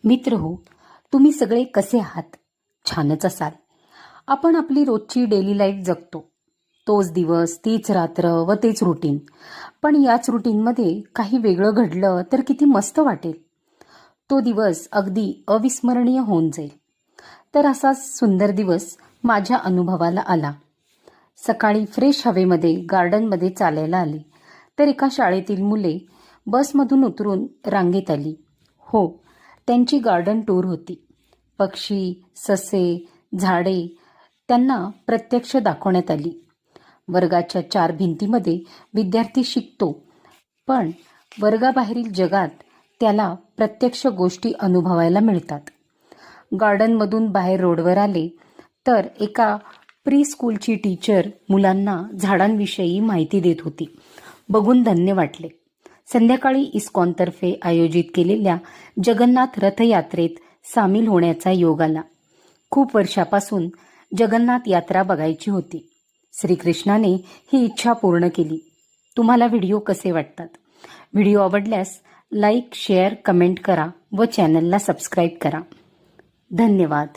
मित्र हो, तुम्ही सगळे कसे आहात? छानच असाल. आपण आपली रोजची डेली लाईफ जगतो. तोच दिवस, तीच रात्र व तेच रुटीन. पण याच रुटीनमध्ये काही वेगळं घडलं तर किती मस्त वाटेल. तो दिवस अगदी अविस्मरणीय होऊन जाईल. तर असाच सुंदर दिवस माझ्या अनुभवाला आला. सकाळी फ्रेश हवेमध्ये गार्डनमध्ये चालायला आले, तर एका शाळेतील मुले बसमधून उतरून रांगेत आली. हो, त्यांची गार्डन टूर होती. पक्षी, ससे, झाडे त्यांना प्रत्यक्ष दाखवण्यात आली. वर्गाच्या 4 भिंतीमध्ये विद्यार्थी शिकतो, पण वर्गाबाहेरील जगात त्याला प्रत्यक्ष गोष्टी अनुभवायला मिळतात. गार्डनमधून बाहेर रोडवर आले, तर एका प्री स्कूलची टीचर मुलांना झाडांविषयी माहिती देत होती. बघून धन्य वाटले. संध्याकाळी इस्कॉनतर्फे आयोजित केलेल्या जगन्नाथ रथयात्रेत सामील होण्याचा योग आला. खूप वर्षापासून जगन्नाथ यात्रा बघायची होती. श्रीकृष्णाने ही इच्छा पूर्ण केली. तुम्हाला व्हिडिओ कसे वाटतात? व्हिडिओ आवडल्यास लाईक, शेअर, कमेंट करा व चॅनलला सबस्क्राईब करा. धन्यवाद.